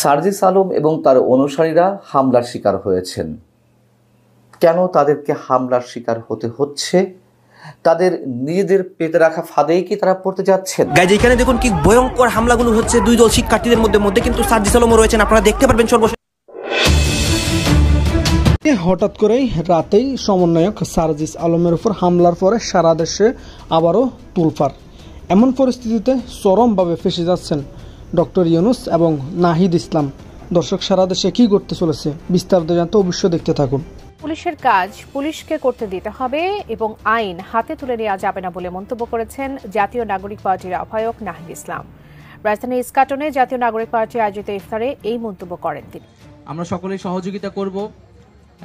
সার্জিস আলম এবং তার অনুসারীরা হামলার শিকার হয়েছেন। কেন তাদেরকে হামলার শিকার হতে হচ্ছে? তাদের নিজেদের পেতে রাখা ফাঁদেই কি তারা পড়তে যাচ্ছেন? গাইজ এখানে দেখুন কি ভয়ঙ্কর হামলাগুলো হচ্ছে দুই দল শিক্ষার্থীদের মধ্যে কিন্তু সার্জিস আলমও রয়েছেন, আপনারা দেখতে পারবেন সর্বশেষ। হঠাৎ করেই রাতেই সমন্বয়ক সার্জিস আলমের উপর হামলার পরে সারা দেশে আবারও তুলফাড়। এমন পরিস্থিতিতে চরমভাবে ফেঁসে যাচ্ছেন ডক্টর ইউনুস এবং নাহিদ ইসলাম। দর্শক, সারা দেশে কি ঘটতে চলেছে বিস্তারিত জানতে অবশ্যই দেখতে থাকুন। পুলিশের কাজ পুলিশকে করতে দিতে হবে এবং আইন হাতে তুলে নেওয়া যাবে না বলে মন্তব্য করেছেন জাতীয় নাগরিক পার্টির আহ্বায়ক নাহিদ ইসলাম। রাজধানী ইস্কাটনে জাতীয় নাগরিক পার্টি আয়োজিত ইফতারে এই মন্তব্য করেন তিনি। আমরা সকলেই সহযোগিতা করব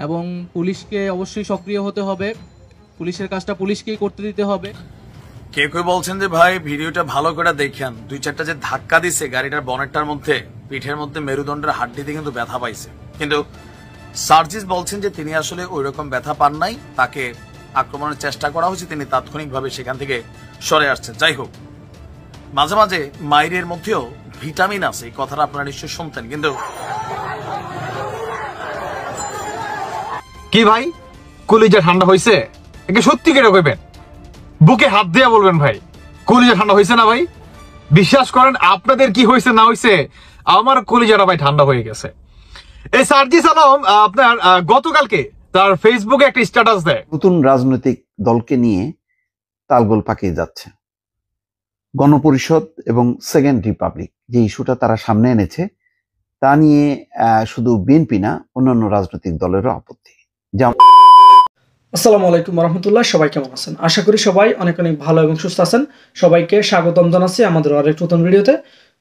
এবং পুলিশকে অবশ্যই সক্রিয় হতে হবে, পুলিশের কাজটা পুলিশকেই করতে দিতে হবে। কেউ বলছেন যে ভাই ভিডিওটা ভালো করে দেখেন, দুই চারটা যে ধাক্কা দিছে গাড়িটার বনেটটার মধ্যে, পিঠের মধ্যে মেরুদণ্ডের হাড্ডিতে কিন্তু ব্যথা পাইছে, কিন্তু সার্জিস বলছেন যে তিনি আসলে ওই রকম ব্যথা পান নাই, তাকে আক্রমণের চেষ্টা করা হয়েছে, তিনি তাৎক্ষণিকভাবে সেখান থেকে সরে আসছেন। যাই হোক, মাঝে মাঝে মাইরের মধ্যেও ভিটামিন আছে, এই কথাটা আপনারা নিশ্চয়ই শুনতেন। কিন্তু কি ভাই, কলিজা ঠান্ডা হয়েছে? একে সত্যি কেটে কইবেন, বুকে হাত দিয়ে বলবেন ভাই কলিজা ঠান্ডা হয়েছে না ভাই? বিশ্বাস করেন আপনাদের কি হয়েছে না হয়েছে, আমার কলিজাটা ভাই ঠান্ডা হয়ে গেছে। এই সার্জিস আলম আপনার গতকালকে তার ফেসবুকে একটা স্ট্যাটাস দেয়, নতুন রাজনৈতিক দলকে নিয়ে তালগোল পাকিয়ে যাচ্ছে। গণপরিষদ এবং সেকেন্ড রিপাবলিক যে ইস্যুটা তারা সামনে এনেছে, তা নিয়ে শুধু বিএনপি না, অন্যান্য রাজনৈতিক দলেরও আপত্তি। আসসালামু আলাইকুম রহমতুল্লাহ, সবাই কেমন আছেন? আশা করি সবাই অনেক অনেক ভালো এবং সুস্থ আছেন। সবাইকে স্বাগতম জানাচ্ছি আমাদের আরেক নতুন ভিডিওতে।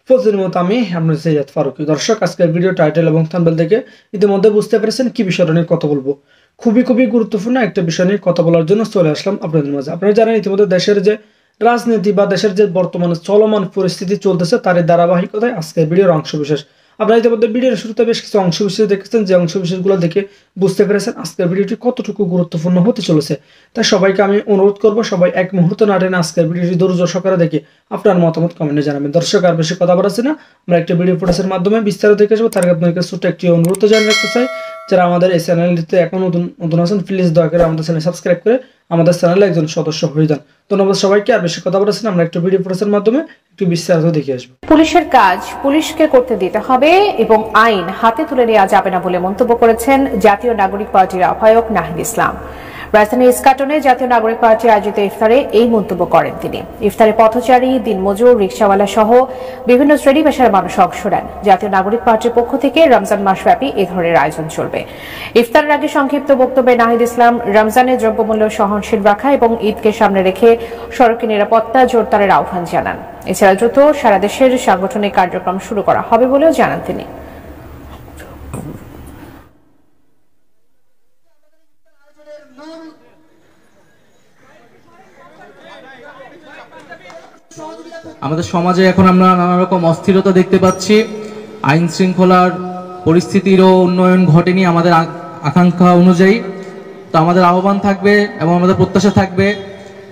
প্রতিদিনের মতো আমি আপনাদের সৈয়দ ফারুকী। দর্শক, আজকের ভিডিও টাইটেল এবং থাম্বনেল দেখে ইতিমধ্যে বুঝতে পেরেছেন কি বিষয়টা নিয়ে কথা বলবো। খুবই গুরুত্বপূর্ণ একটা বিষয় নিয়ে কথা বলার জন্য চলে আসলাম আপনাদের মাঝে। আপনারা জানেন ইতিমধ্যে দেশের যে রাজনীতি বা দেশের যে বর্তমানে চলমান পরিস্থিতি চলতেছে, তার ধারাবাহিকতায় আজকের ভিডিওর অংশবিশেষ। আপনারা ইতিমধ্যে ভিডিওর শুরুতে বেশ কিছু অংশবিশেষ দেখেছেন, যে অংশবিশেষগুলো দেখে বুঝতে পেরেছেন আজকের ভিডিওটি কতটুকু গুরুত্বপূর্ণ হতে চলেছে। তাই সবাইকে আমি অনুরোধ করবো, সবাই এক মুহূর্ত না টেনে আজকের ভিডিওটি ধৈর্য সহকারে দেখে আপনার মতামত কমেন্টে জানাবেন। দর্শক, আর বেশি কথা বলাচ্ছি না, আমরা একটা ভিডিও ফুটেজের মাধ্যমে বিস্তারিত দেখে আসবো। তার আপনাদেরকে ছোট্ট একটি অনুরোধ জানিয়ে রাখতে চাই, যারা আমাদের এই চ্যানেলটিতে এখন নতুন আছেন, প্লিজ দয়া করে আমাদের চ্যানেল সাবস্ক্রাইব করে আমাদের চ্যানেলে একজন সদস্য হয়ে যান। ধন্যবাদ সবাইকে। আর বেশি কথা বলাচ্ছি না, আমরা একটা ভিডিও ফুটেজের মাধ্যমে একটু বিস্তারিত দেখে আসবো। পুলিশের কাজ পুলিশকে করতে দিতে হবে এবং আইন হাতে তুলে নেওয়া যাবে না বলে মন্তব্য করেছেন জাতীয় নাগরিক পার্টির আহ্বায়ক নাহিদ ইসলাম। রাজধানী ইস্কাটনে জাতীয় নাগরিক পার্টি আয়োজিত ইফতারে এই মন্তব্য করেন তিনি। ইফতারে পথচারী, দিনমজুর, রিকশাওয়ালা সহ বিভিন্ন শ্রেণী পেশার মানুষ অংশ নেন। জাতীয় নাগরিক পার্টির পক্ষ থেকে রমজান মাসব্যাপী এ ধরনের আয়োজন চলবে। ইফতারের আগে সংক্ষিপ্ত বক্তব্যে নাহিদ ইসলাম রমজানে দ্রব্যমূল্য সহনশীল রাখা এবং ঈদকে সামনে রেখে সড়কে নিরাপত্তা জোরদারের আহ্বান জানান। এছাড়া দ্রুত সারা দেশের সাংগঠনিক কার্যক্রম শুরু করা হবে বলেও জানান তিনি। আমাদের সমাজে এখন আমরা নানা রকম অস্থিরতা দেখতে পাচ্ছি, আইন শৃঙ্খলার পরিস্থিতিরও উন্নয়ন ঘটেনি আমাদের আকাঙ্ক্ষা অনুযায়ী। তো আমাদের আহ্বান থাকবে এবং আমাদের প্রত্যাশা থাকবে,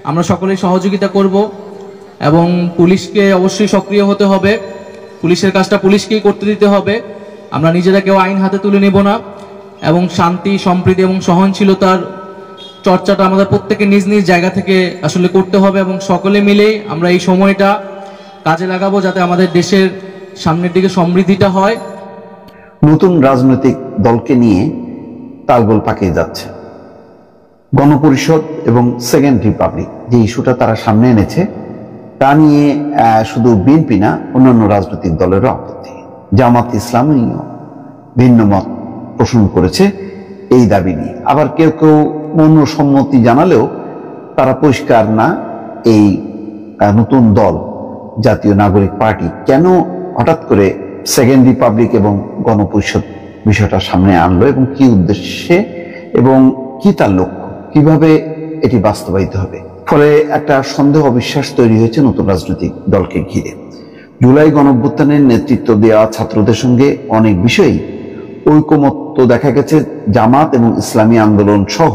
আমরা সকলেই সহযোগিতা করব এবং পুলিশকে অবশ্যই সক্রিয় হতে হবে, পুলিশের কাজটা পুলিশকেই করতে দিতে হবে। আমরা নিজেরা কেউ আইন হাতে তুলে নেব না এবং শান্তি, সম্প্রীতি এবং সহনশীলতার চর্চাটা আমাদের প্রত্যেকের নিজ নিজ জায়গা থেকে আসলে করতে হবে এবং সকলে মিলেই আমরা এই সময়টা কাজে লাগাবো, যাতে আমাদের দেশের সামনের দিকে সমৃদ্ধিটা হয়। নতুন রাজনৈতিক দলকে নিয়ে তালগোল পাকিয়ে যাচ্ছে। গণপরিষদ এবং সেকেন্ড রিপাবলিক যে ইস্যুটা তারা সামনে এনেছে, তা নিয়ে শুধু বিএনপি না, অন্যান্য রাজনৈতিক দলেরও আপত্তি। জামাত ইসলামীও ভিন্ন মত পোষণ করেছে এই দাবি নিয়ে। আবার কেউ অন্য সম্মতি জানালেও তারা পরিষ্কার না, এই নতুন দল জাতীয় নাগরিক পার্টি কেন হঠাৎ করে সেকেন্ড রিপাবলিক এবং গণপরিষদ বিষয়টা সামনে আনলো এবং কি উদ্দেশ্যে এবং কি তার লক্ষ্য, কিভাবে এটি বাস্তবায়িত হবে। ফলে একটা সন্দেহ অবিশ্বাস তৈরি হয়েছে নতুন রাজনৈতিক দলকে ঘিরে। জুলাই গণঅভ্যুত্থানের নেতৃত্ব দেওয়া ছাত্রদের সঙ্গে অনেক বিষয়েই ঐকমত্য দেখা গেছে জামাত এবং ইসলামী আন্দোলন সহ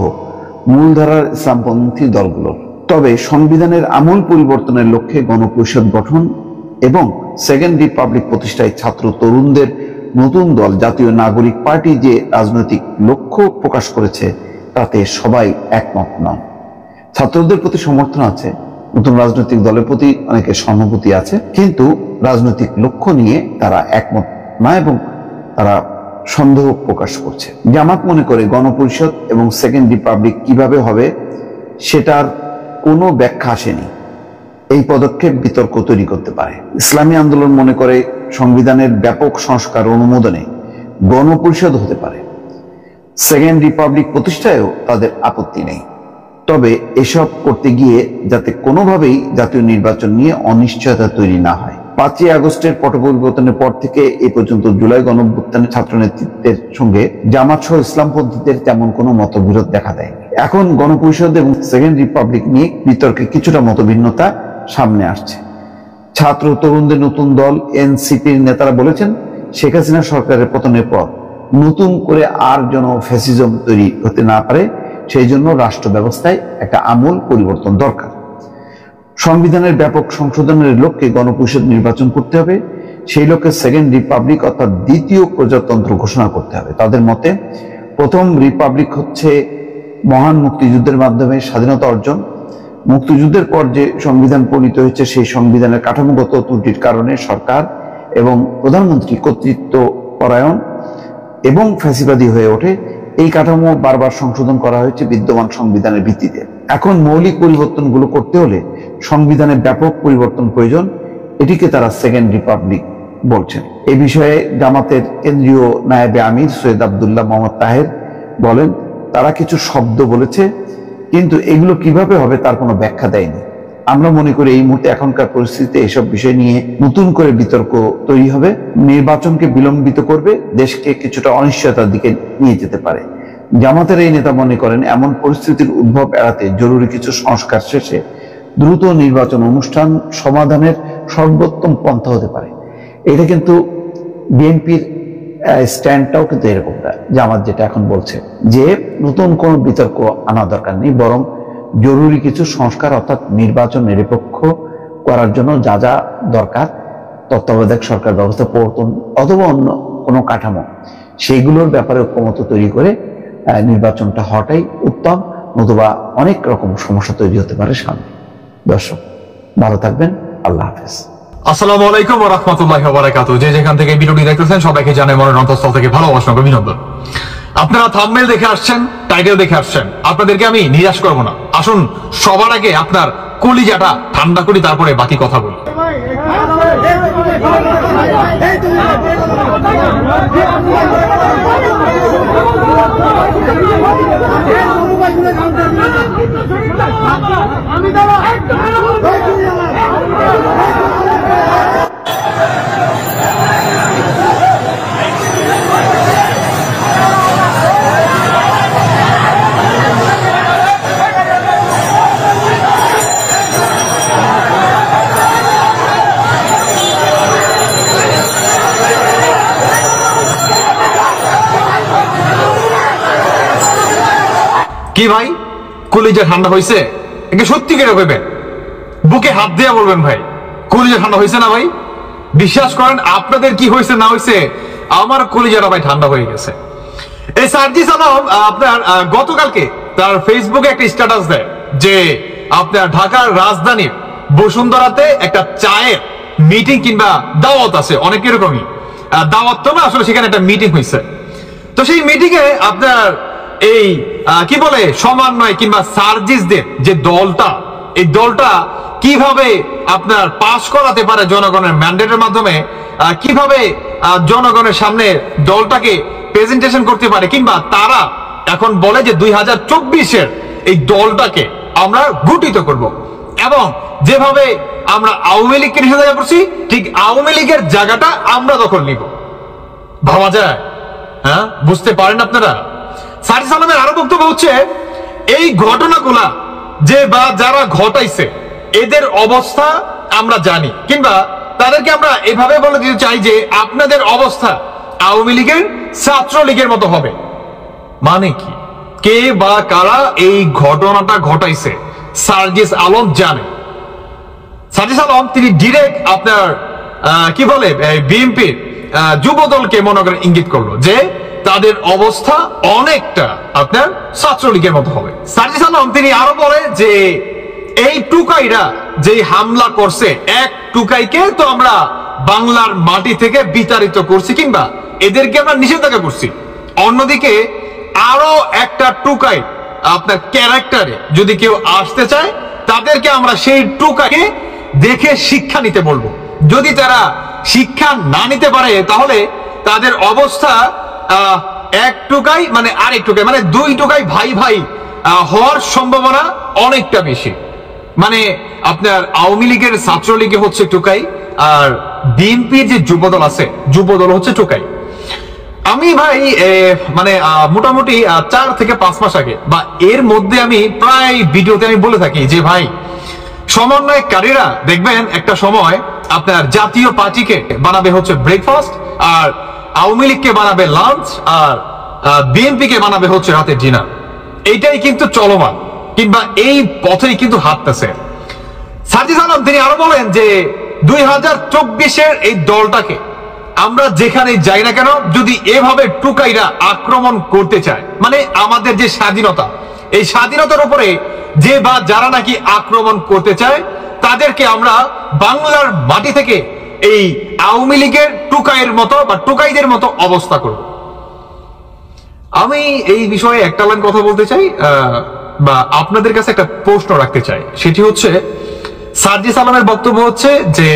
মূলধারার ইসলামপন্থী দলগুলোর। তবে সংবিধানের আমূল পরিবর্তনের লক্ষ্যে গণপরিষদ গঠন এবং সেকেন্ড রিপাবলিক প্রতিষ্ঠায় ছাত্র তরুণদের নতুন দল জাতীয় নাগরিক পার্টি যে রাজনৈতিক লক্ষ্য প্রকাশ করেছে তাতে সবাই একমত নন। ছাত্রদের প্রতি সমর্থন আছে, নতুন রাজনৈতিক দলের প্রতি অনেকের সহানুভূতি আছে, কিন্তু রাজনৈতিক লক্ষ্য নিয়ে তারা একমত না এবং তারা সন্দেহ প্রকাশ করছে। জামাত মনে করে গণপরিষদ এবং সেকেন্ড রিপাবলিক কিভাবে হবে সেটার কোনো ব্যাখ্যা আসেনি। এই পদক্ষেপ বিতর্ক তৈরি করতে পারে। ইসলামী আন্দোলন মনে করে সংবিধানের ব্যাপক সংস্কার অনুমোদনে গণপরিষদ হতে পারে। সেকেন্ড রিপাবলিক প্রতিষ্ঠায়ও তাদের আপত্তি নেই। তবে এসব করতে গিয়ে যাতে কোনোভাবেই জাতীয় নির্বাচন নিয়ে অনিশ্চয়তা তৈরি না হয়। 5ই আগস্টের পট পরিবর্তনের পর থেকে এ পর্যন্ত জুলাই গণঅভ্যুত্থানে ছাত্র নেতৃত্বের সঙ্গে জামাত সহ ইসলামপন্থীদের তেমন কোনো মতবিরোধ দেখা দেয়নি। এখন গণপরিষদ এবং সেকেন্ড রিপাবলিক নিয়ে বিতর্কে কিছুটা মতভিন্নতা সামনে আসছে। ছাত্র তরুণদের নতুন দল এনসিপির নেতারা বলেছেন, শেখ হাসিনা সরকারের পতনের পর নতুন করে আর যেন ফ্যাসিজম তৈরি হতে না পারে সেই জন্য রাষ্ট্র ব্যবস্থায় একটা আমূল পরিবর্তন দরকার। সংবিধানের ব্যাপক সংশোধনের লক্ষ্যে গণপরিষদ নির্বাচন করতে হবে। সেই লক্ষ্যে সেকেন্ড রিপাবলিক অর্থাৎ দ্বিতীয় প্রজাতন্ত্র ঘোষণা করতে হবে। তাদের মতে প্রথম রিপাবলিক হচ্ছে মহান মুক্তিযুদ্ধের মাধ্যমে স্বাধীনতা অর্জন। মুক্তিযুদ্ধের পর যে সংবিধান প্রণীত হয়েছে সেই সংবিধানের কাঠামোগত ত্রুটির কারণে সরকার এবং প্রধানমন্ত্রী কর্তৃত্ব পরায়ণ এবং ফ্যাসিবাদী হয়ে ওঠে। এই কাঠামো বারবার সংশোধন করা হয়েছে বিদ্যমান সংবিধানের ভিত্তিতে। এখন মৌলিক পরিবর্তনগুলো করতে হলে সংবিধানে ব্যাপক পরিবর্তন প্রয়োজন। এটিকে তারা সেকেন্ড রিপাবলিক বলছেন। এই বিষয়ে জামাতের কেন্দ্রীয় নায়েবে আমির সৈয়দ আব্দুল্লাহ মোহাম্মদ তাহের বলেন, তারা কিছু শব্দ বলেছে কিন্তু এগুলো কিভাবে হবে তার কোনো ব্যাখ্যা দেয়নি। আমরা মনে করি এই মুহূর্তে এখনকার পরিস্থিতিতে এসব বিষয় নিয়ে নতুন করে বিতর্ক তৈরি হবে, নির্বাচনকে বিলম্বিত করবে, দেশকে কিছুটা অনিশ্চয়তার দিকে নিয়ে যেতে পারে। জামাতের এই নেতা মনে করেন এমন পরিস্থিতির উদ্ভব এড়াতে জরুরি কিছু সংস্কার শেষে দ্রুত নির্বাচন অনুষ্ঠান সমাধানের সর্বোত্তম পন্থা হতে পারে। এটা কিন্তু বিএনপির স্ট্যান্ডটাও কিন্তু এরকম না। জামাত যেটা এখন বলছে যে নতুন কোনো বিতর্ক আনা দরকার নেই, বরং জরুরি কিছু সংস্কার অর্থাৎ নির্বাচন নিরপেক্ষ করার জন্য যা যা দরকার, তত্ত্বাবধায়ক সরকার ব্যবস্থা প্রবর্তন অথবা অন্য কোনো কাঠামো, সেইগুলোর ব্যাপারে ঐক্যমত তৈরি করে নির্বাচনটা হওয়াটাই উত্তম, নতুবা অনেক রকম সমস্যা তৈরি হতে পারে সামনে। দর্শক ভালো থাকবেন, আল্লাহ হাফেজ। আসসালামু আলাইকুম ওয়া রাহমাতুল্লাহি ওয়া বারাকাতুহু। যে যেখান থেকে ভিডিওটি দেখতেছেন সবাইকে জানাই মনের অন্তঃস্থল থেকে ভালোবাসা ও অভিনন্দন। আপনারা থাম্বনেল দেখে আসছেন, টাইটেল দেখে আসছেন, আপনাদেরকে আমি নিরাশ করব না। আসুন সবার আগে আপনার কলিজাটা ঠান্ডা করি, তারপরে বাকি কথা বলি। কি ভাই, কলিজা ঠান্ডা হয়েছে? একে সত্যি কেটে কইবেন, বুকে হাত দিয়ে বলবেন ভাই কলিজা ঠান্ডা হয়েছে না ভাই? বিশ্বাস করেন আপনাদের কি হয়েছে না হয়েছে, আমার কলিজাটা ভাই ঠান্ডা হয়ে গেছে। এই সার্জিস আলম আপনার গতকালকে তার ফেসবুকে একটা স্ট্যাটাস দেয় যে আপনার ঢাকার রাজধানীর বসুন্ধরাতে একটা চায়ের মিটিং কিংবা দাওয়াত আছে, অনেক এরকমই দাওয়াত তো না, আসলে সেখানে একটা মিটিং হয়েছে। তো সেই মিটিং এ আপনার এই কি বলে সমন্বয় কিংবা সার্জিসদের যে দলটা, এই দলটা কিভাবে আপনার পাস করাতে পারে জনগণের ম্যান্ডেটের মাধ্যমে, কিভাবে জনগণের সামনে দলটাকে প্রেজেন্টেশন করতে পারে, কিংবা তারা এখন বলে যে 2024-এর এই দলটাকে আমরা গঠিত করব এবং যেভাবে আমরা আওয়ামী লীগকে নিষেধাজ্ঞা করছি ঠিক আওয়ামী লীগের জায়গাটা আমরা দখল নিব। ভাবা যায়? হ্যাঁ, বুঝতে পারেন আপনারা? সার্জিস আলমের আরো বক্তব্য হচ্ছে এই ঘটনাগুলা যে বা যারা ঘটাইছে এদের অবস্থা আমরা জানি, কিংবা তাদেরকে আমরা এভাবে বলে দিতে চাই যে আপনাদের অবস্থা আওয়ামী লীগের ছাত্রলীগের মতো হবে। মানে কি, কে বা কারা এই ঘটনাটা ঘটাইছে সার্জিস আলম জানে। সার্জিস আলম তিনি ডিরেক্ট আপনার কি বলে বিএনপির যুব দলকে মনে করেন ইঙ্গিত করলো যে তাদের অবস্থা অনেকটা আপনার ছাত্রলীগের মতো হবে। সার্জিস আলম তিনি আরো বলে যে এই টুকাইরা যে হামলা করছে, এক টুকাইকে তো আমরা বাংলার মাটি থেকে বিতাড়িত করছি কিংবা এদেরকে আমরা নিষেধাজ্ঞা করছি, অন্যদিকে আরো একটা টুকাই আপনার ক্যারেক্টারে যদি কেউ আসতে চায় তাদেরকে আমরা সেই টুকাইকে দেখে শিক্ষা নিতে বলবো। যদি তারা শিক্ষা না নিতে পারে তাহলে তাদের অবস্থা এক টুকাই মানে আরেক টুকাই মানে দুই টুকাই ভাই ভাই হওয়ার সম্ভাবনা অনেকটা বেশি। মানে আপনার আওয়ামী লীগের ছাত্রলীগে হচ্ছে টুকাই, আর বিএনপির যে যুবদল আছে যুবদল হচ্ছে টুকাই। আমি ভাই মানে মোটামুটি 4 থেকে 5 মাস আগে বা এর মধ্যে আমি প্রায় ভিডিওতে আমি বলে থাকি যে ভাই সমন্বয়কারীরা দেখবেন একটা সময় আপনার জাতীয় পার্টিকে বানাবে হচ্ছে ব্রেকফাস্ট, আর আওয়ামী লীগকে বানাবে লাঞ্চ, আর বিএনপি কে বানাবে হচ্ছে রাতের ডিনার। এইটাই কিন্তু চলমান কিংবা এই পথেই কিন্তু হাঁটতেছে। সার্জিস আলম তিনি আরো বলেন যে 2024-এর এই দলটাকে আমরা যেখানে যাই না কেন যদি এভাবে টুকাইরা আক্রমণ করতে চায়, মানে আমাদের যে স্বাধীনতা, এই স্বাধীনতার উপরে যে বা যারা নাকি আক্রমণ করতে চায় তাদেরকে আমরা বাংলার মাটি থেকে এই আওয়ামী লীগের টুকাইয়ের মতো বা টুকাইদের মতো অবস্থা করব। আমি এই বিষয়ে একটা লাইন কথা বলতে চাই বা আপনাদের কাছে একটা প্রশ্ন রাখতে চাই, সেটি হচ্ছে সার্জিস আলমের বক্তব্য হচ্ছে যে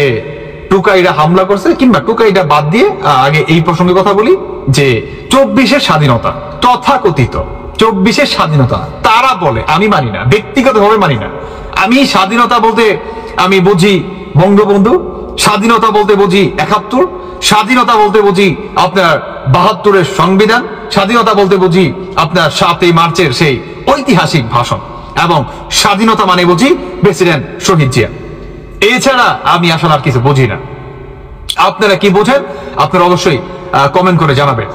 টুকাইরা হামলা করছে কিংবা টুকাইরা বাদ দিয়ে আগে এই প্রসঙ্গে কথা বলি যে 24-এর স্বাধীনতা, তথাকথিত 24-এর স্বাধীনতা তারা বলে, আমি মানি না, ব্যক্তিগতভাবে মানি না। আমি স্বাধীনতা বলতে আমি বুঝি বঙ্গবন্ধু, স্বাধীনতা বলতে বুঝি 71, স্বাধীনতা বলতে বুঝি আপনার 72-এর সংবিধান, স্বাধীনতা বলতে বুঝি আপনার 7ই মার্চের সেই ঐতিহাসিক ভাষণ, এবং স্বাধীনতা মানে বুঝি প্রেসিডেন্ট শহীদ জিয়া। এছাড়া আমি আসলে আর কিছু বুঝি না। আপনারা কি বোঝেন আপনারা অবশ্যই কমেন্ট করে জানাবেন।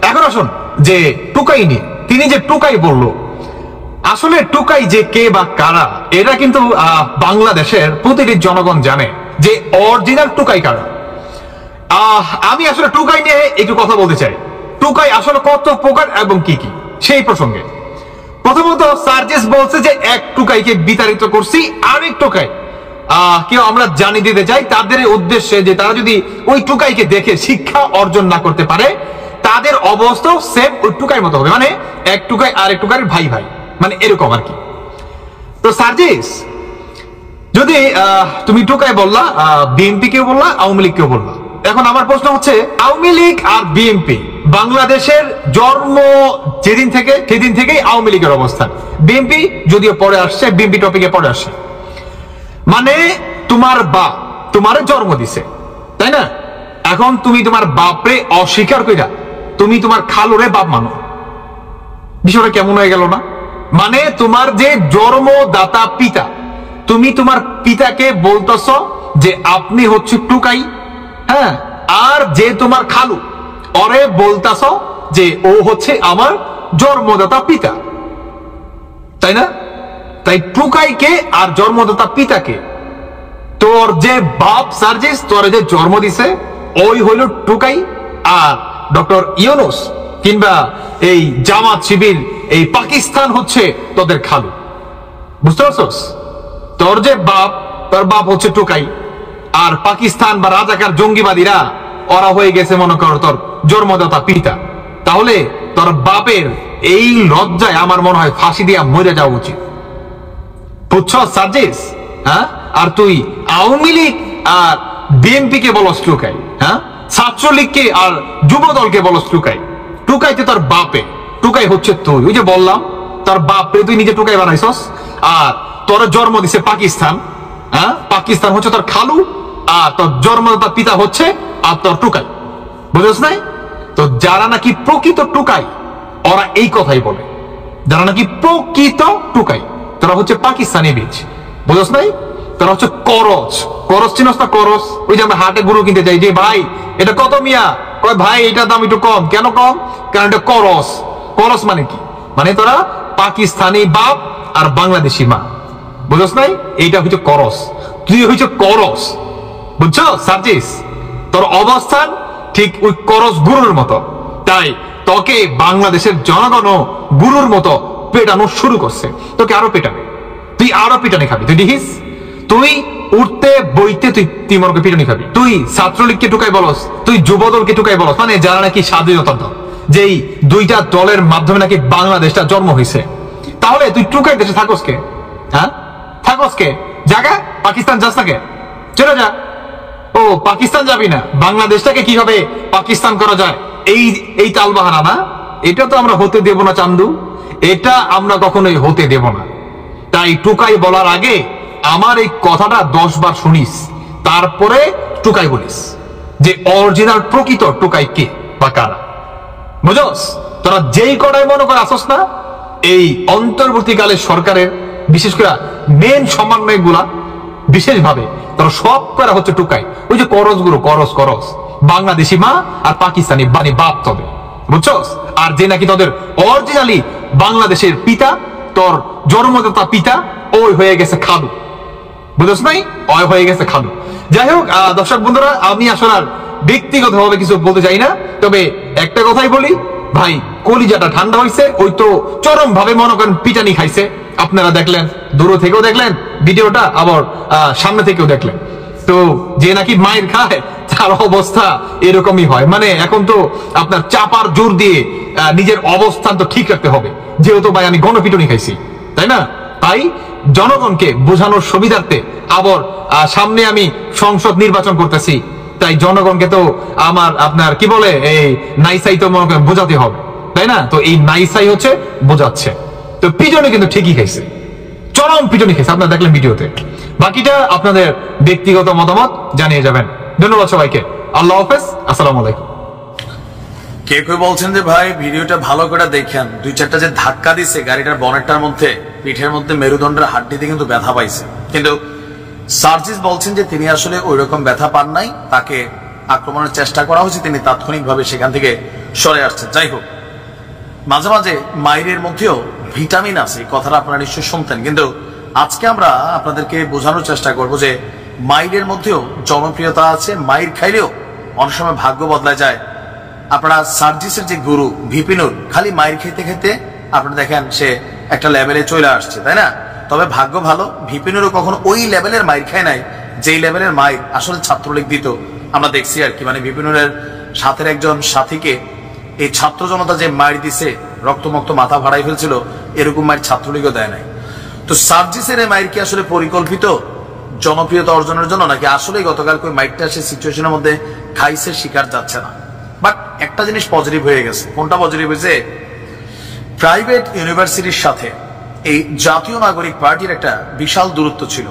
এখন আসুন যে টুকাই নিয়ে, তিনি যে টুকাই বললো, আসলে টুকাই যে কে বা কারা এটা কিন্তু বাংলাদেশের প্রতিটি জনগণ জানে যে অরিজিনাল টুকাই কারা। আমি আসলে টুকাই নিয়ে একটু কথা বলতে চাই। টুকাই আসলে কত প্রকার এবং কি কি সেই প্রসঙ্গে প্রথমত সার্জিস বলছে যে এক টুকাইকে বিতাড়িত করছি, আরেক টুকাই কেউ আমরা জানিয়ে দিতে চাই তাদের উদ্দেশ্যে যে তারা যদি ওই টুকাইকে দেখে শিক্ষা অর্জন না করতে পারে তাদের অবস্থাও সেম ওই টুকাই মতো হবে, মানে এক টুকাই আরেক টুকাই ভাই ভাই, মানে এরকম আর কি। তো সার্জিস যদি তুমি টুকাই বললা, বিএনপি কেউ বললা, আওয়ামী লীগ কেউ বললা, এখন আমার প্রশ্ন হচ্ছে আওয়ামী লীগ আর বিএনপি বাংলাদেশের জন্ম যেদিন থেকে সেদিন থেকেই আওয়ামী লীগের অবস্থান, বিএনপি যদিও পরে আসছে, বিএনপি টপিকে পরে আসছে, মানে তোমার বাপ তোমার জন্ম দিছে তাই না, এখন তুমি তোমার বাপরে অস্বীকার কইরা তুমি তোমার খালুরে বাপ মানো, বিষয়টা কেমন হয়ে গেল না? মানে তোমার যে জন্মদাতা পিতা, তুমি তোমার পিতাকে বলতেছ যে আপনি হচ্ছে টুকাই, হ্যাঁ, আর যে তোমার খালু ওরে বলতেছ যে ও হচ্ছে আমার জন্মদাতা পিতা, তাই না? তাই টুকাইকে আর জন্মদাতা পিতাকে, তোর যে বাপ সার্জিস তোরে যে জন্ম দিছে ওই হইল টুকাই, আর ডক্টর ইউনূস কিংবা এই জামাত শিবির এই পাকিস্তান হচ্ছে তোদের খালু, বুঝতে পারছস? তোর যে বাপ, তোর বাপ হচ্ছে টুকাই, আর পাকিস্তান বা রাজাকার জঙ্গিবাদীরা ওরা হয়ে গেছে মনে কর তোর জন্মদাতা পিতা। তাহলে তোর বাপের এই লজ্জায় আমার মনে হয় ফাঁসি দিয়া মরে যাওয়া উচিত, বুঝছো সার্জিস? হ্যাঁ, আর তুই আওয়ামী লীগ আর বিএনপি কে বলস টুকাই, হ্যাঁ, ছাত্রলীগকে আর যুব দলকে বলস টুকাই। টুকাইতে তোর বাপে, টুকাই হচ্ছে তুই, ওই যে বললাম তোর বাপে তুই নিজে টুকাই বানাইছস, আর তোর জন্ম দিছে পাকিস্তান, হ্যাঁ, পাকিস্তান হচ্ছে তোর খালু, আর তোর জন্মদাতা পিতা হচ্ছে আর তোর টুকাই, বুঝছ নাই? তো যারা নাকি প্রকৃত টুকাই ওরা এই কথাই বলে, যারা নাকি প্রকৃত টুকাই তারা হচ্ছে পাকিস্তানি বীজ, বুঝছ নাই? তারা হচ্ছে করজ, করজ চিনস না? করজ, ওই যে আমরা হাটে গরু কিনতে যাই, যে ভাই এটা কত মিয়া, কয় ভাই এটার দাম একটু কম, কেন কম? কারণ এটা করজ। করজ মানে কি? মানে তোরা পাকিস্তানি বাপ আর বাংলাদেশি মা, বুঝছ নাই? এইটা হচ্ছে করজ, তুই হচ্ছে করজ, বুঝছো সার্জিস? তোর অবস্থান ঠিক ওই করস গুরুর মতো। তাই তোকে বাংলাদেশের জনগণ গুরুর মতো পেটানো শুরু করছে, তোকে আরো পেটাবে, তুই আরো পিটানি খাবি। তুই দেখিস, তুই উঠতে বইতে তুই মনে পিটানি খাবি। তুই ছাত্রলীগকে টুকাই বলস, তুই যুবদলকে টুকাই বলস, মানে যারা নাকি স্বাধীনতার দল, যেই দুইটা দলের মাধ্যমে নাকি বাংলাদেশটা জন্ম হয়েছে, তাহলে তুই টুকাই দেশে থাকস কে? হ্যাঁ, থাকস কে? জায়গা পাকিস্তান যাস নাকি? চলে যা। ও পাকিস্তান যাবি না, বাংলাদেশটাকে কিভাবে পাকিস্তান করা যায় এই তালবাহানা না, এটা তো আমরা হতে দেব না চান্দু, এটা আমরা কখনোই হতে দেব না। তাই টুকাই বলার আগে আমার এই কথাটা 10 বার শুনিস, তারপরে টুকাই বলিস যে অরিজিনাল প্রকৃত টুকাই কে বা কারা। বুঝস? তোরা যেই কটাই মনে করে আসস না, এই অন্তর্বর্তীকালে সরকারের বিশেষ করে মেন সমন্বয় গুলা বিশেষভাবে তোরা সব করা হচ্ছে টুকাই। ওই যে করস গুলো, করস বাংলাদেশি মা আর পাকিস্তানি বানি বাপ তবে, বুঝছস? আর যে নাকি তোদের অরিজিনালি বাংলাদেশের পিতা, তোর জন্মদাতা পিতা, ওই হয়ে গেছে খাদু। বুঝছ নাই? ওই হয়ে গেছে খাদু। যাই হোক দর্শক বন্ধুরা, আমি আসলে আর ব্যক্তিগতভাবে কিছু বলতে চাই না, তবে একটা কথাই বলি ভাই, কলিজাটা ঠান্ডা হয়েছে। ওই তো চরম ভাবে মনে করেন পিটানি খাইছে, আপনারা দেখলেন, দূর থেকেও দেখলেন ভিডিওটা, আবার সামনে থেকেও দেখলেন। তো যে নাকি মায়ের খায় তার অবস্থা এরকমই হয়। মানে এখন তো আপনার চাপার জোর দিয়ে নিজের অবস্থান তো ঠিক রাখতে হবে, যেহেতু ভাই আমি গণপিটুনি খাইছি, তাই না? তাই জনগণকে বোঝানোর সুবিধার্থে আবার সামনে আমি সংসদ নির্বাচন করতেছি, তাই জনগণকে তো আমার আপনার কি বলে এই নাইসাই তো মনে করেন বোঝাতে হবে, তাই না? তো এই নাইসাই হচ্ছে বোঝাচ্ছে। তো পিটুনি কিন্তু ঠিকই খাইছে, চরম পিটুনি খাইছে, আপনারা দেখলেন ভিডিওতে। বাকিটা আপনাদের ব্যক্তিগত মতামত জানিয়ে যাবেন। ধন্যবাদ সবাইকে, আল্লাহ হাফেজ, আসসালামু আলাইকুম। কে কেউ বলছেন যে ভাই ভিডিওটা ভালো করে দেখেন, 2-4টা যে ধাক্কা দিছে গাড়িটার বনেটটার মধ্যে, পিঠের মধ্যে মেরুদণ্ডের হাড্ডিতে কিন্তু ব্যথা পাইছে। কিন্তু সার্জিস বলছেন যে তিনি আসলে ওই রকম ব্যথা পান নাই, তাকে আক্রমণের চেষ্টা করা হয়েছে, তিনি তাৎক্ষণিকভাবে সেখান থেকে সরে আসছেন। যাই হোক, মাঝে মাঝে মায়ের মধ্যেও ভিটামিন আছে, এই কথাটা আপনারা নিশ্চয়ই শুনতেন, কিন্তু আজকে আমরা আপনাদেরকে বোঝানোর চেষ্টা করব যে মায়ের মধ্যেও জনপ্রিয়তা আছে, মায়ের খাইলেও অনেক সময় ভাগ্য বদলায় যায়। আপনারা সার্জিসের যে গুরু ভিপিনুর, খালি মায়ের খেতে খেতে আপনারা দেখেন সে একটা লেভেলে চলে আসছে, তাই না? তবে ভাগ্য ভালো, ভিপিনুরও কখনো ওই লেভেলের মায়ের খায় নাই যেই লেভেলের মায়ের আসলে ছাত্রলীগ দিত। আমরা দেখছি আর কি, মানে ভিপিনুরের সাথের একজন সাথীকে এই ছাত্র জনতা যে মায়ের দিছে, রক্তমক্ত মাথা ভাড়াই ফেলছিল, এরকম মায়ের ছাত্রলীগও দেয় নাই। তো সার্জিসের এই মায়ের কি আসলে পরিকল্পিত জনপ্রিয়তা অর্জনের জন্য, নাকি আসলে গতকাল ওই মাইকটা সে সিচুয়েশনের মধ্যে খাইছে, শিকার যাচ্ছে না? বাট একটা জিনিস পজিটিভ হয়ে গেছে। কোনটা পজিটিভ হয়েছে? প্রাইভেট ইউনিভার্সিটির সাথে এই জাতীয় নাগরিক পার্টির একটা বিশাল দূরত্ব ছিল।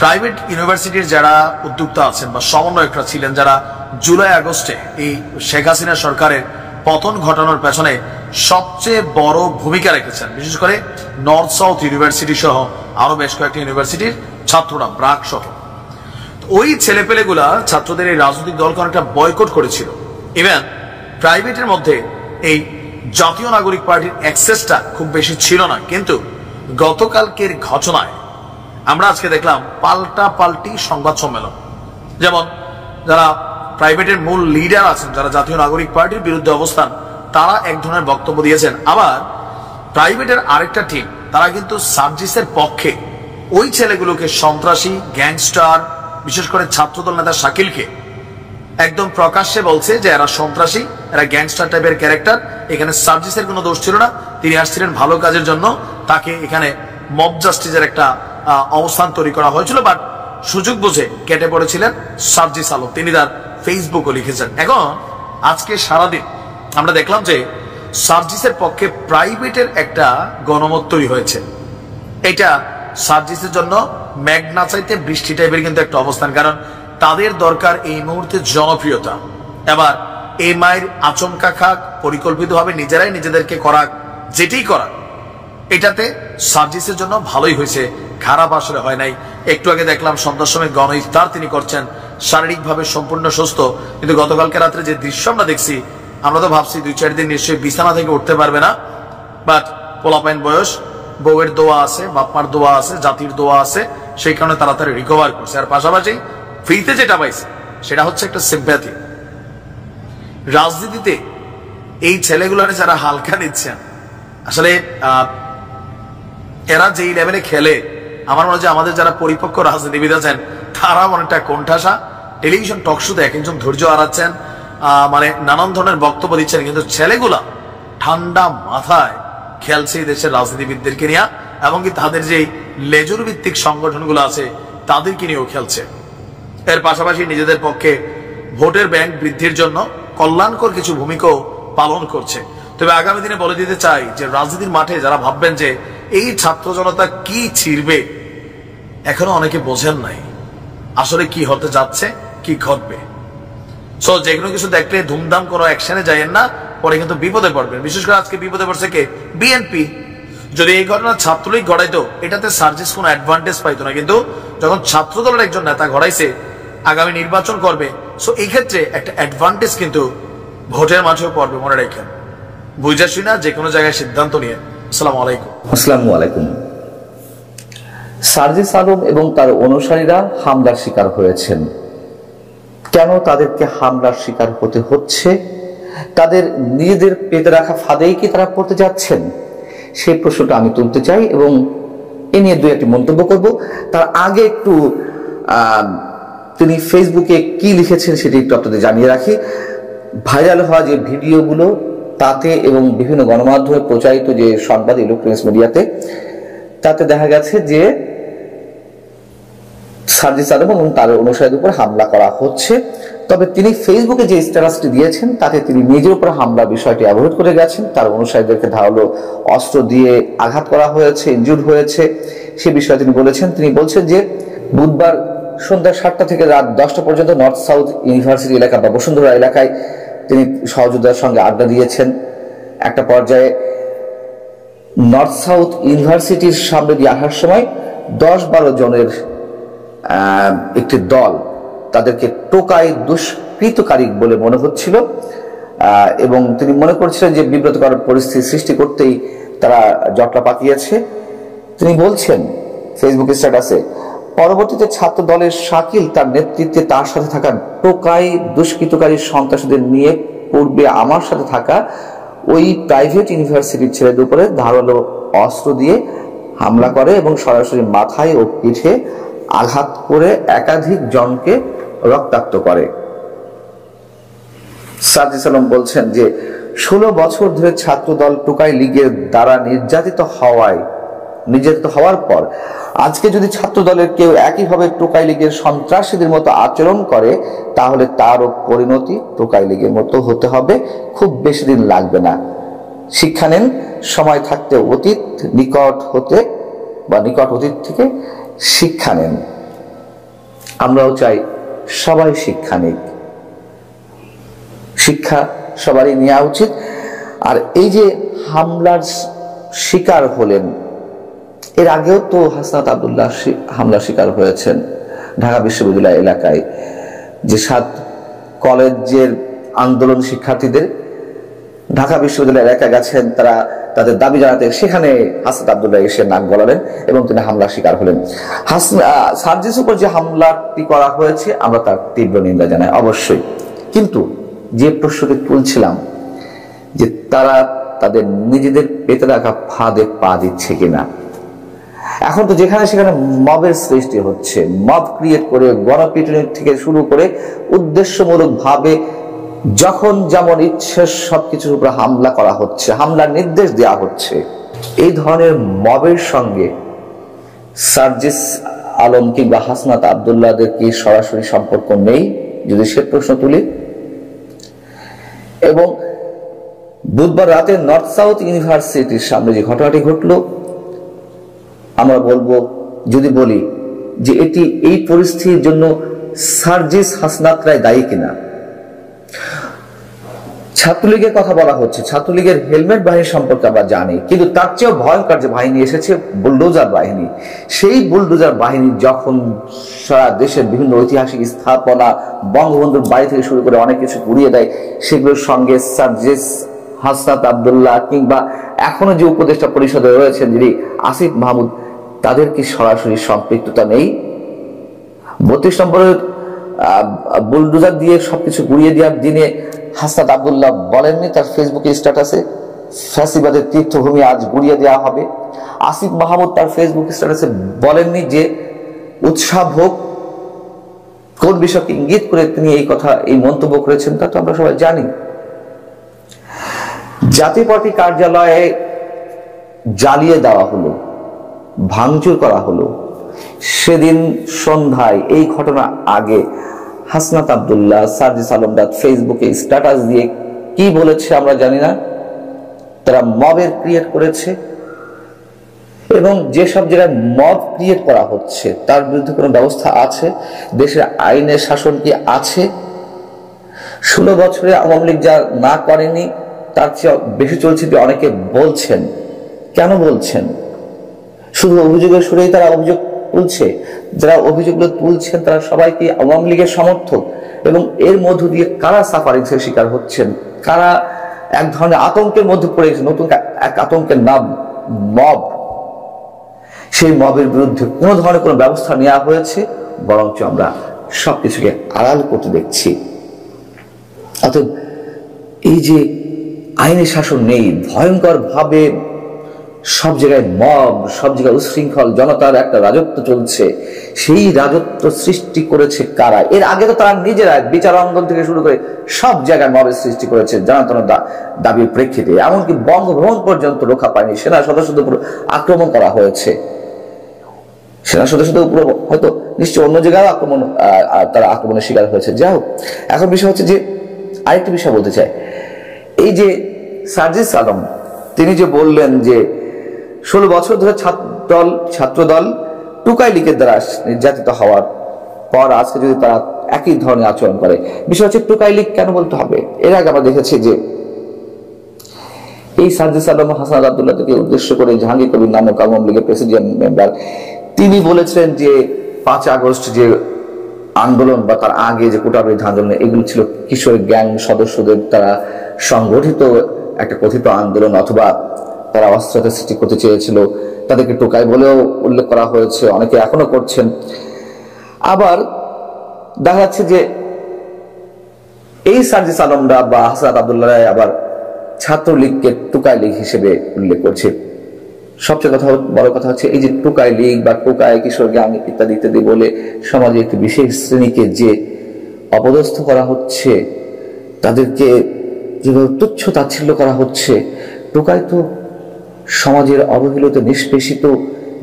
প্রাইভেট ইউনিভার্সিটির যারা উদ্যোক্তা আছেন বা সমন্বয়করা ছিলেন, যারা জুলাই আগস্টে এই শেখ হাসিনা সরকারের পতন ঘটানোর পেছনে সবচেয়ে বড় ভূমিকা রেখেছেন, বিশেষ করে নর্থ সাউথ ইউনিভার্সিটি সহ আরো বেশ কয়েকটি ইউনিভার্সিটির ছাত্ররা, ব্রাক সহ, ওই ছেলেপেলেগুলা ছাত্রদের এই রাজনৈতিক দলকে অনেকটা বয়কট করেছিল। ইভেন প্রাইভেটের মধ্যে এই জাতীয় নাগরিক পার্টির অ্যাক্সেসটা খুব বেশি ছিল না, কিন্তু গতকালকের ঘটনায় আমরা আজকে দেখলাম পাল্টি সংবাদ সম্মেলন। যেমন যারা প্রাইভেটের মূল লিডার আছেন, যারা জাতীয় নাগরিক পার্টির বিরুদ্ধে অবস্থান, তারা এক ধরনের বক্তব্য দিয়েছেন। আবার প্রাইভেটের আরেকটা টিম, তারা কিন্তু সার্জিসের পক্ষে ওই ছেলেগুলোকে সন্ত্রাসী, গ্যাংস্টার, বিশেষ করে ছাত্রদল নেতা শাকিলকে একদম প্রকাশ্যে বলছে যে এরা সন্ত্রাসী, এরা গ্যাংস্টার টাইপের ক্যারেক্টার, এখানে সার্জিসের কোনো দোষ ছিল না, তিনি আসছিলেন ভালো কাজের জন্য, তাকে এখানে মব জাস্টিসের একটা অবস্থান তৈরি করা হয়েছিল। বাট সুযোগ বুঝে কেটে পড়েছিলেন সার্জিস আলম, তিনি তার ফেসবুকও লিখেছেন। এখন আজকে সারাদিন আমরা দেখলাম যে সার্জিসের পক্ষে প্রাইভেটের একটা গণমত তৈরি হয়েছে। এটা সার্জিসের জন্য মেঘনা চাইতে বৃষ্টি টাইপের কিন্তু একটা অবস্থান, কারণ তাদের দরকার এই মুহূর্তে জনপ্রিয়তা। এবার এই মায়ের আচমকা খাক, পরিকল্পিতভাবে নিজেরাই নিজেদেরকে করাক, যেটাই করাক, এটাতে সার্জিসের জন্য ভালোই হয়েছে, খারাপ আসলে হয় নাই। একটু আগে দেখলাম সন্ধ্যার সময় গণ ইফতার তিনি করছেন, শারীরিকভাবে সম্পূর্ণ সুস্থ, কিন্তু গতকালকে রাত্রে যে দৃশ্য আমরা দেখছি, আমরা তো ভাবছি 2-4 দিন নিশ্চয়ই বিছানা থেকে উঠতে পারবে না। বাট পোলাপাইন বয়স, বউয়ের দোয়া আছে, বাপমার দোয়া আছে, জাতির দোয়া আছে, সেই কারণে তাড়াতাড়ি রিকভার করছে। আর পাশাপাশি ফ্রিতে যেটা পাইছে সেটা হচ্ছে একটা সিম্প্যাথি, রাজনীতিতে এই ছেলেগুলোর যারা হালকা নিচ্ছেন, আসলে এরা যেই লেভেলে খেলে, আমার মনে হয় আমাদের যারা পরিপক্ক রাজনীতিবিদ আছেন তারা অনেকটা কোণঠাসা। টেলিভিশন টক শোতে এক একজন ধৈর্য হারাচ্ছেন, মানে নানান ধরনের বক্তব্য দিচ্ছেন, কিন্তু ছেলেগুলা ঠান্ডা মাথায় খেলছে দেশের রাজনীতিবিদদেরকে নিয়ে, এমনকি তাদের যে লেজুর ভিত্তিক সংগঠনগুলো আছে তাদেরকে নিয়েও খেলছে। এর পাশাপাশি নিজেদের পক্ষে ভোটের ব্যাংক বৃদ্ধির জন্য কল্যাণকর কিছু ভূমিকাও পালন করছে। তবে আগামী দিনে বলে দিতে চাই যে রাজনীতির মাঠে যারা ভাববেন যে এই ছাত্র জনতা কি ছিড়বে, এখনো অনেকে বোঝেন নাই আসলে কি হতে যাচ্ছে, কি ঘটবে। সো যে কোনো কিছু দেখলে ধুমধাম কোনো অ্যাকশনে যাইয়েন না, পরে কিন্তু বিপদে পড়বেন। বিশেষ করে আজকে বিপদে পড়ছে কে? বিএনপি। যদি এই ঘটনা ছাত্রলীগ ঘটাইতো, এটাতে সার্জিস কোনো অ্যাডভান্টেজ পাইতো না, কিন্তু যখন ছাত্র দলের একজন নেতা ঘটাইছে, আগামী নির্বাচন করবে, সো এই ক্ষেত্রে একটা অ্যাডভান্টেজ কিন্তু ভোটের মাঝেও পড়বে, মনে রাখেন। বুঝাসি না যে কোনো জায়গায় সিদ্ধান্ত নিয়ে। আসসালামু আলাইকুম। আসসালামু আলাইকুম। সার্জিস আলম এবং তার অনুসারীরা হামলার শিকার হয়েছেন। কেন তাদেরকে হামলার শিকার হতে হচ্ছে? তাদের নিজেদের পেতে রাখা ফাঁদেই কি তারা পড়তে যাচ্ছেন? সেই প্রশ্নটা আমি তুলতে চাই এবং এ নিয়ে দুই একটি মন্তব্য করব। তার আগে একটু তিনি ফেসবুকে কি লিখেছেন সেটি একটু আপনাদের জানিয়ে রাখি। ভাইরাল হওয়া যে ভিডিওগুলো তাতে এবং বিভিন্ন গণমাধ্যমে প্রচারিত যে সংবাদ ইলেকট্রনিক্স মিডিয়াতে, তাতে দেখা গেছে যে সার্জিস আলম এবং তার অনুসারীদের উপর হামলা করা হচ্ছে। তবে তিনি ফেসবুকে যে স্ট্যাটাসটি দিয়েছেন তাতে তিনি নিজের উপর হামলার বিষয়টি অ্যাভয়েড করে গেছেন। তার অনুসারীদেরকে ধারালো অস্ত্র দিয়ে আঘাত করা হয়েছে, ইনজুর্ড হয়েছে, সে বিষয়ে তিনি বলেছেন। তিনি বলছেন যে বুধবার সন্ধ্যা 7টা থেকে রাত 10টা পর্যন্ত নর্থ সাউথ ইউনিভার্সিটি এলাকা বা বসুন্ধরা এলাকায় তিনি সহযোদ্ধার সঙ্গে আড্ডা দিয়েছেন। একটা পর্যায়ে নর্থ সাউথ ইউনিভার্সিটির সামনে দিয়ে আসার সময় 10-12 জনের একটি দল, তাদেরকে টোকাই দুষ্কৃতকারী বলে মনে হচ্ছিল এবং তিনি মনে করছিলেন যে বিব্রতকর পরিস্থিতি সৃষ্টি করতেই তারা জটলা পাকিয়েছে। তিনি বলছেন ফেসবুক স্ট্যাটাসে, পরবর্তীতে ছাত্র দলের শাকিল তার নেতৃত্বে তার সাথে থাকা টোকাই দুষ্কৃতকারী সন্ত্রাসীদের নিয়ে পূর্বে আমার সাথে থাকা ওই প্রাইভেট ইউনিভার্সিটির ছেলেদের উপরে ধারালো অস্ত্র দিয়ে হামলা করে এবং সরাসরি মাথায় ও পিঠে আঘাত করে একাধিক জনকে রক্তাক্ত করে। সার্জিস আলম বলছেন যে 16 বছর ধরে ছাত্র দল টোকাই লীগের দ্বারা নির্যাতিত হওয়ার পর আজকে যদি ছাত্র দলের কেউ একইভাবে টোকাই লীগের সন্ত্রাসীদের মতো আচরণ করে, তাহলে তারও পরিণতি টোকাই লীগের মতো হতে হবে। খুব বেশি দিন লাগবে না। শিক্ষা নেন, সময় থাকতে নিকট অতীত থেকে শিক্ষা নেন। আমরাও চাই সবাই শিক্ষা নিক, শিক্ষা সবারই নেওয়া উচিত। আর এই যে হামলার শিকার হলেন, এর আগেও তো হাসনাত আব্দুল্লাহ হামলার শিকার হয়েছেন ঢাকা বিশ্ববিদ্যালয় এলাকায়, যে 7 কলেজের আন্দোলন শিক্ষার্থীদের ঢাকা বিশ্ববিদ্যালয় এলাকায় গেছেন, তারা তাদের দাবি জানাতে, সেখানে হাসনাত আব্দুল্লাহ এসে নাক গলালেন এবং তিনি হামলার শিকার হলেন। সার্জিস উপর যে হামলাটি করা হয়েছে আমরা তার তীব্র নিন্দা জানাই অবশ্যই, কিন্তু যে প্রশ্নটি তুলছিলাম যে তারা তাদের নিজেদের পেতে রাখা ফাঁদে পা দিচ্ছে কিনা। এখন তো যেখানে সেখানে মবের সৃষ্টি হচ্ছে, মব ক্রিয়েট করে গণপিটুনি থেকে শুরু করে উদ্দেশ্যমূলক ভাবে যখন যেমন ইচ্ছে সবকিছুর উপর হামলা করা হচ্ছে, হামলার নির্দেশ দেওয়া হচ্ছে। এই ধরনের মবের সঙ্গে সার্জিস আলম কিংবা হাসনাত আব্দুল্লাহদের কি সরাসরি সম্পর্ক নেই যদি সে প্রশ্ন তুলি? এবং বুধবার রাতে নর্থ সাউথ ইউনিভার্সিটির সামনে যে ঘটনাটি ঘটলো, আমরা যদি বলি যে এটি এই পরিস্থিতির জন্য সার্জিস হাসনাতরাই দায়ী কিনা। ছাত্রলীগের কথা বলা হচ্ছে, ছাত্রলীগের হেলমেট বাহিনী সম্পর্কে আমরা জানি, কিন্তু তার চেয়েও ভয়ঙ্কর যে বাহিনী এসেছে বুলডোজার বাহিনী। সেই বুলডোজার বাহিনী যখন সারা দেশের বিভিন্ন ঐতিহাসিক স্থাপনা, বঙ্গবন্ধুর বাড়ি থেকে শুরু করে অনেক কিছু পুড়িয়ে দেয়, সেগুলোর সঙ্গে সার্জিস, হাসনাত আব্দুল্লাহ কিংবা এখনো যে উপদেষ্টা পরিষদে রয়েছেন যিনি আসিফ মাহমুদ, তাদের কি সরাসরি সম্পৃক্ততা নেই? 32 নম্বরের বুলডোজার দিয়ে সবকিছু গুড়িয়ে দেওয়ার দিনে হাসনাত আব্দুল্লাহ বলেননি তার ফেসবুকে স্ট্যাটাসে ফ্যাসিবাদের তীর্থভূমি আজ গুড়িয়ে দেওয়া হবে? আসিফ মাহমুদ তার ফেসবুক স্ট্যাটাসে বলেননি যে উৎসব হোক? কোন বিষয়কে ইঙ্গিত করে তিনি এই মন্তব্য করেছেন তা তো আমরা সবাই জানি। জাতীয় পার্টি কার্যালয়ে জ্বালিয়ে দেওয়া হলো, ভাঙচুর করা হলো। সেদিন সন্ধ্যায় এই ঘটনা আগে হাসনাত আব্দুল্লাহ, সার্জিস আলমদার ফেসবুকে স্ট্যাটাস দিয়ে কি বলেছে আমরা জানি না। তারা মবের ক্রিয়েট করেছে এবং যেসব জায়গায় মব ক্রিয়েট করা হচ্ছে তার বিরুদ্ধে কোনো ব্যবস্থা আছে? দেশের আইনের শাসন কি আছে? 16 বছরে আওয়ামী লীগ যা না করেনি তার চেয়ে বেশি চলছে অনেকে বলছেন। কেন বলছেন? শুধু অভিযোগের সুরেই তারা অভিযোগ তুলছে? যারা অভিযোগগুলো তুলছেন তারা সবাই কি আওয়ামী লীগের সমর্থক? এবং এর মধ্য দিয়ে কারা সাফারিংসের শিকার হচ্ছেন? কারা এক ধরনের আতঙ্কের মধ্যে পড়ে গেছে? নতুন এক আতঙ্কের নাম মব। সেই মবের বিরুদ্ধে কোনো ধরনের কোনো ব্যবস্থা নেওয়া হয়েছে? বরঞ্চ আমরা সবকিছুকে আড়াল করতে দেখছি। অতএব এই যে আইনের শাসন নেই, ভয়ঙ্কর ভাবে সব জায়গায় মব, সব জায়গায় উশৃঙ্খল জনতার একটা রাজত্ব চলছে, সেই রাজত্ব সৃষ্টি করেছে কারা? এর আগে তো তারা নিজেরা বিচার অঙ্গন থেকে শুরু করে সব জায়গায় মবের সৃষ্টি করেছে জানাতন দাবির প্রেক্ষিতে। এমনকি বঙ্গভবন পর্যন্ত রক্ষা পায়নি, সেনা সদস্যদের উপর আক্রমণ করা হয়েছে। সেনা সদস্যদের উপর হয়তো নিশ্চয় অন্য জায়গায় তারা আক্রমণের শিকার হয়েছে। যাই হোক, এখন বিষয় হচ্ছে যে আরেকটি বিষয় বলতে চাই। এই যে সার্জিস আলম তিনি যে বললেন যে 16 বছর ধরে ছাত্রদল টুকাই লীগের দ্বারা নির্যাতিত হওয়ার পর আজকে যদি তারা একই ধরনের আচরণ করে, বিষয় হচ্ছে টুকাই লীগ কেন বলতে হবে? এর আগে আমরা দেখেছি যে এই সার্জিস আলম হাসনাত আব্দুল্লাহকে উদ্দেশ্য করে জাহাঙ্গীর কবির নামক আওয়ামী লীগের প্রেসিডেন্ট মেম্বার তিনি বলেছিলেন যে 5 আগস্ট যে আন্দোলন বা তার আগে যে কোটা বিরোধী আন্দোলন, এগুলো ছিল কিশোর গ্যাং সদস্যদের তারা সংগঠিত একটা কথিত আন্দোলন, অথবা তারা অস্ত্রতা সৃষ্টি করতে চেয়েছিল। তাদেরকে টোকাই বলেও উল্লেখ করা হয়েছে, অনেকে এখনো করছেন। আবার দেখা যাচ্ছে যে এই সার্জিস আলমরা বা হাসনাত আব্দুল্লাহ আবার ছাত্রলীগকে টোকাই লীগ হিসেবে উল্লেখ করছে। সবচেয়ে বড় কথা হচ্ছে এই যে টোকাই লীগ বা টোকাই কিশোর গ্যাং ইত্যাদি ইত্যাদি বলে সমাজে একটি বিশেষ শ্রেণীকে যে অপদস্থ করা হচ্ছে, তাদেরকে যেভাবে তুচ্ছ তাচ্ছিল্য করা হচ্ছে। টোকাই তো সমাজের অবহেলিত নিষ্পেষিত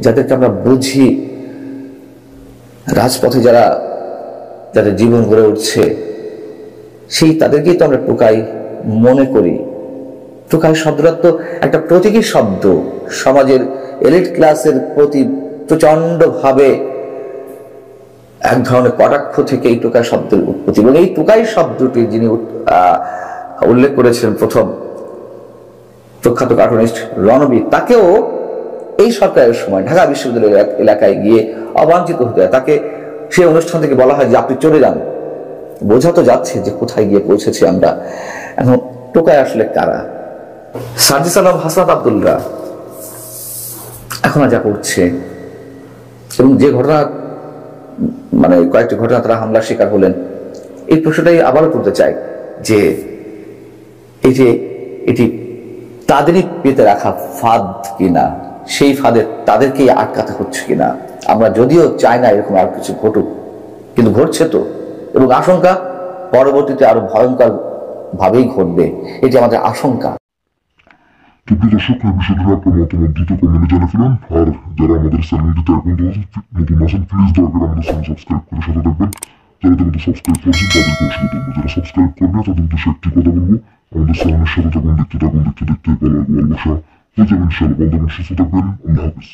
যাদেরকে আমরা বুঝি, রাজপথে যাদের জীবন গড়ে উঠছে, সেই তাদেরকেই তো আমরা টোকাই মনে করি। টোকাই শব্দটা তো একটা প্রতীকী শব্দ, সমাজের এলিট ক্লাসের প্রতি প্রচন্ড ভাবে এক ধরনের কটাক্ষ থেকে এই টোকাই শব্দের উৎপত্তি। এবং এই টোকাই শব্দটি যিনি উল্লেখ করেছিলেন প্রথম প্রখ্যাত কার্টুনিস্ট রণবীর, তাকেও এই সরকারের সময় ঢাকা বিশ্ববিদ্যালয়ের এলাকায় গিয়ে অবাঞ্ছিত হতে হয়। তাকে সেই অনুষ্ঠান থেকে বলা হয় যে আপনি চলে যান। বোঝা তো যাচ্ছে যে কোথায় গিয়ে পৌঁছেছি আমরা। এখন টোকাই আসলে কারা? সার্জিস আলম, হাসনাত আব্দুল্লাহ এখন যা করছে এবং যে ঘটনা কয়েকটি ঘটনা তারা হামলার শিকার হলেন, এই প্রশ্নটাই আবারও তুলতে চাই যে এটি তাদেরই পেতে রাখা ফাঁদ কিনা, সেই ফাঁদে তাদেরকেই আটকাতে হচ্ছে কিনা। আমরা যদিও চাই না এরকম আর কিছু ঘটুক, কিন্তু ঘটছে তো, এবং আশঙ্কা পরবর্তীতে আরো ভয়ঙ্কর ভাবেই ঘটবে, এটি আমাদের আশঙ্কা। তো দর্শক, এই বিষয়টি আপনার মতামত দ্রুত কমেন্টে জানিয়ে ফেলেন। আর যারা আমাদের চ্যানেলটিতে এখন নতুন আছেন, প্লিজ দয়া করে আমাদের চ্যানেল সাবস্ক্রাইব করে সাথে থাকবেন। যারা তোমাদের সাবস্ক্রাইব করছেন তাদেরকে অসংখ্য ধন্যবাদ। যারা সাবস্ক্রাইব করবে তাদের উদ্দেশ্যে একটি কথা বলবো, আমাদের চ্যানেলের সাথে থাকুন, দেখতে ভালো লাগবে, ভালোবাসা হয়ে যাবে ইনশাআল্লাহ। ভালো থাকবেন, সুস্থ থাকবেন। আল্লাহ হাফেজ।